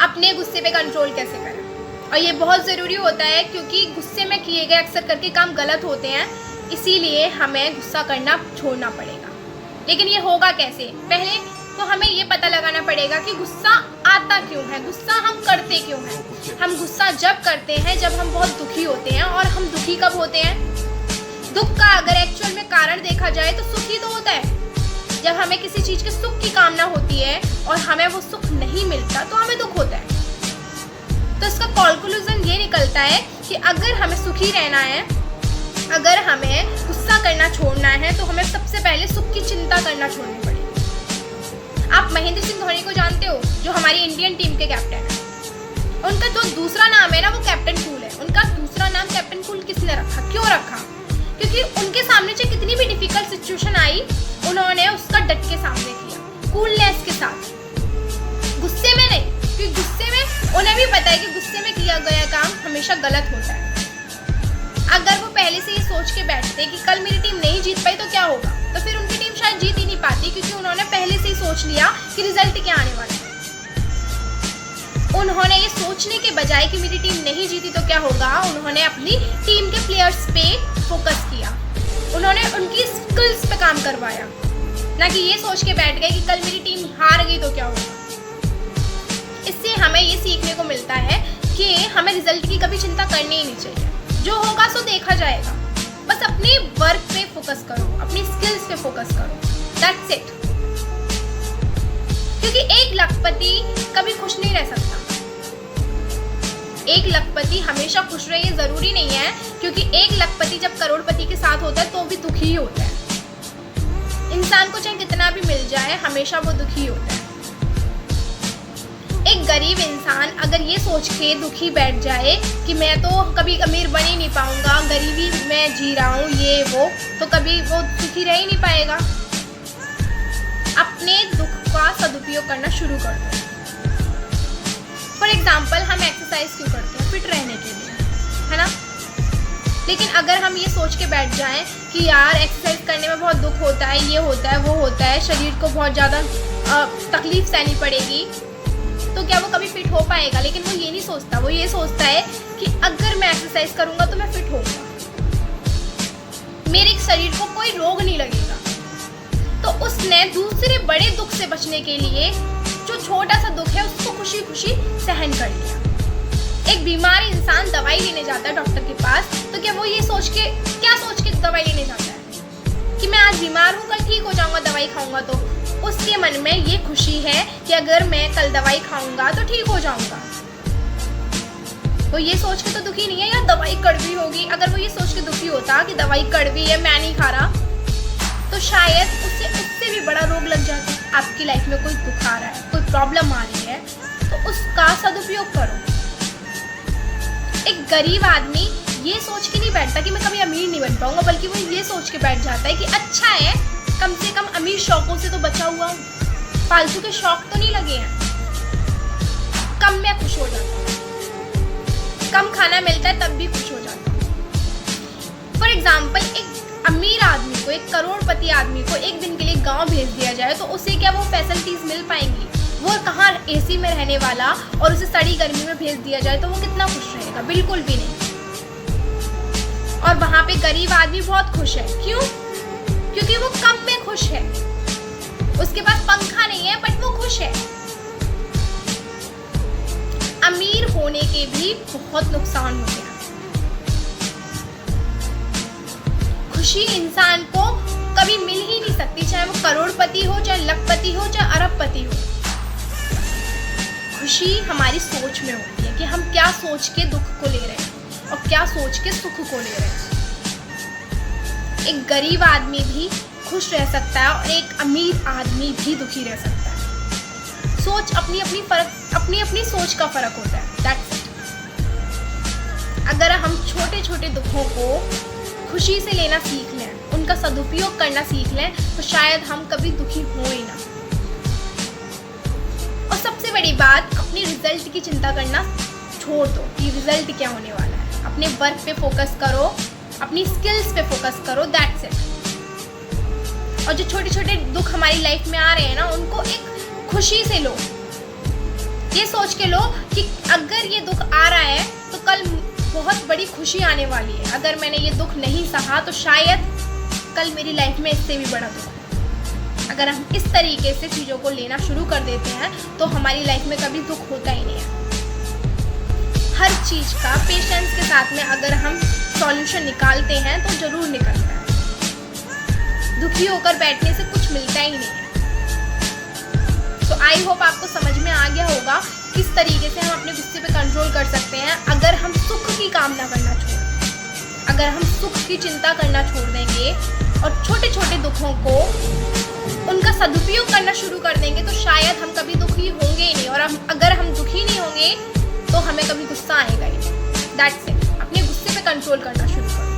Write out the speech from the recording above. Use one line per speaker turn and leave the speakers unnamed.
अपने गुस्से पे कंट्रोल कैसे करें। और ये बहुत ज़रूरी होता है क्योंकि गुस्से में किए गए अक्सर करके काम गलत होते हैं, इसीलिए हमें गुस्सा करना छोड़ना पड़ेगा। लेकिन ये होगा कैसे? पहले तो हमें ये पता लगाना पड़ेगा कि गुस्सा आता क्यों है, गुस्सा हम करते क्यों हैं। हम गुस्सा जब करते हैं जब हम बहुत दुखी होते हैं। और हम दुखी कब होते हैं? दुख का अगर एक्चुअल में कारण देखा जाए तो सुखी तो होता है। जब हमें किसी चीज़ के सुख की कामना होती है और हमें वो सुख नहीं मिलता तो हमें दुख होता है। तो इसका कंक्लूजन ये निकलता है कि अगर हमें सुखी रहना है, अगर हमें गुस्सा करना छोड़ना है तो हमें सबसे पहले सुख की चिंता करना छोड़नी पड़ेगी। आप महेंद्र सिंह धोनी को जानते हो, जो हमारी इंडियन टीम के कैप्टन है। उनका जो दूसरा नाम है ना वो कैप्टन कूल है। उनका दूसरा नाम कैप्टन कूल किसने रखा, क्यों रखा? क्योंकि उनके सामने से कितनी भी डिफिकल्ट सिचुएशन आई उन्होंने उसका डट के सामने किया, कूलनेस के साथ, गुस्से में नहीं। क्योंकि गुस्से में उन्हें भी पता है कि गुस्से में किया गया काम हमेशा गलत होता है। अगर वो पहले से ये सोच के बैठते कि कल मेरी टीम नहीं जीत पाई तो क्या होगा, तो फिर उनकी टीम शायद जीत ही नहीं पाती, क्योंकि उन्होंने पहले से ही सोच लिया कि रिजल्ट क्या आने वाला है। उन्होंने ये सोचने के बजाय कि मेरी टीम नहीं जीती तो क्या होगा, उन्होंने अपनी टीम के प्लेयर्स पे फोकस किया। उन्होंने उनकी स्किल्स पे काम करवाया, ना कि ये सोच के बैठ गए कि कल मेरी टीम हार गई तो क्या होगा। इससे हमें ये सीखने को मिलता है कि हमें रिजल्ट की कभी चिंता करनी ही नहीं चाहिए। जो होगा सो देखा जाएगा। बस अपने वर्क पे फोकस करो, अपनी स्किल्स पे फोकस करो, दैट्स इट। क्योंकि एक लखपति कभी खुश नहीं रह सकता। एक लखपति हमेशा खुश रहे ये जरूरी नहीं है, क्योंकि एक लखपति जब करोड़पति के साथ होता है तो भी दुखी ही होता है। इंसान को चाहे कितना भी मिल जाए हमेशा वो दुखी होता है। एक गरीब इंसान अगर ये सोच के दुखी बैठ जाए कि मैं तो कभी अमीर बन ही नहीं पाऊंगा, गरीबी में जी रहा हूँ, ये वो, तो कभी वो सुखी रह ही नहीं पाएगा। अपने दुख का सदुपयोग करना शुरू कर दो। फॉर एग्जाम्पल, हम एक्सरसाइज क्यों करते हैं? फिट रहने के लिए, है ना। लेकिन अगर हम ये सोच के बैठ जाएं कि यार एक्सरसाइज करने में बहुत दुख होता है, ये होता है, वो होता है, शरीर को बहुत ज़्यादा तकलीफ सहनी पड़ेगी, तो क्या वो कभी फिट हो पाएगा? लेकिन वो ये नहीं सोचता। वो ये सोचता है कि अगर मैं एक्सरसाइज करूंगा तो मैं फिट होऊंगा, मेरे शरीर को कोई रोग नहीं लगेगा। तो उसने दूसरे बड़े दुख से बचने के लिए जो छोटा सा दुख है उसको खुशी खुशी सहन कर लिया। एक बीमार इंसान दवाई लेने जाता है डॉक्टर के पास, तो क्या वो ये सोच के, क्या सोच के दवाई लेने जाता है कि मैं आज बीमार हूँ, कल ठीक हो जाऊंगा दवाई खाऊंगा? तो उसके मन में ये खुशी है कि अगर मैं कल दवाई खाऊंगा तो ठीक हो जाऊंगा। वो ये सोच के तो दुखी नहीं है यार दवाई कड़वी होगी। अगर वो ये सोच के दुखी होता कि दवाई कड़वी है, मैं नहीं खा रहा, तो शायद उससे भी बड़ा रोग लग जाता। आपकी लाइफ में कोई दुख आ रहा है, कोई प्रॉब्लम आ रही है, तो उसका सदुपयोग करो। एक गरीब आदमी ये सोच के नहीं बैठता कि मैं कभी अमीर नहीं बन पाऊंगा, बल्कि वो ये सोच के बैठ जाता है कि अच्छा है, कम से कम अमीर शौकों से तो बचा हुआ हूँ, फालतू के शौक तो नहीं लगे हैं, कम में खुश हो जाता हूँ, कम खाना मिलता है तब भी खुश हो जाता हूँ। फॉर एग्जाम्पल, एक अमीर आदमी को, एक करोड़पति आदमी को एक दिन के लिए गांव भेज दिया जाए तो उसे क्या वो फैसिलिटीज मिल पाएंगी? वो कहाँ एसी में रहने वाला, और उसे सड़ी गर्मी में भेज दिया जाए तो वो कितना खुश रहेगा? बिल्कुल भी नहीं। और वहां पे गरीब आदमी बहुत खुश है। क्यों? क्योंकि वो कम में खुश है, उसके पास पंखा नहीं है बट वो खुश है। अमीर होने के भी बहुत नुकसान होते हैं। खुशी इंसान को कभी मिल ही नहीं सकती, चाहे वो करोड़पति हो, चाहे लखपति हो, चाहे अरबपति हो। खुशी हमारी सोच में होती है कि हम क्या सोच के दुख को ले रहे हैं और क्या सोच के सुख को ले रहे हैं। एक गरीब आदमी भी खुश रह सकता है और एक अमीर आदमी भी दुखी रह सकता है। सोच अपनी अपनी सोच का फर्क होता है, दैट्स इट। अगर हम छोटे छोटे दुखों को खुशी से लेना सीख लें, उनका सदुपयोग करना सीख लें, तो शायद हम कभी दुखी हो ही ना। और सबसे बड़ी बात, अपनी रिजल्ट की चिंता करना छोड़ दो कि रिजल्ट क्या होने वाला है। अपने वर्क पे फोकस करो, अपनी स्किल्स पे फोकस करो, दैट्स इट। और जो छोटे छोटे दुख हमारी लाइफ में आ रहे हैं ना, उनको एक खुशी से लो। ये सोच के लो कि अगर ये दुख आ रहा है तो कल बहुत बड़ी खुशी आने वाली है। अगर मैंने ये दुख नहीं सहा तो शायद कल मेरी लाइफ में इससे भी बड़ा दुख है। अगर हम इस तरीके से चीज़ों को लेना शुरू कर देते हैं तो हमारी लाइफ में कभी दुख होता ही नहीं है। हर चीज़ का पेशेंस के साथ में अगर हम सॉल्यूशन निकालते हैं तो ज़रूर निकलता है। दुखी होकर बैठने से कुछ मिलता ही नहीं है। तो आई होप आपको समझ में आ गया होगा किस तरीके से हम अपने गुस्से पे कंट्रोल कर सकते हैं। अगर हम सुख की कामना करना छोड़ दें, अगर हम सुख की चिंता करना छोड़ देंगे और छोटे छोटे दुखों को उनका सदुपयोग करना शुरू कर देंगे तो शायद हम कभी दुखी होंगे ही नहीं। और अगर हम दुखी नहीं होंगे तो हमें कभी गुस्सा आएगा ही नहीं। That's it. अपने गुस्से पे कंट्रोल करना शुरू करो।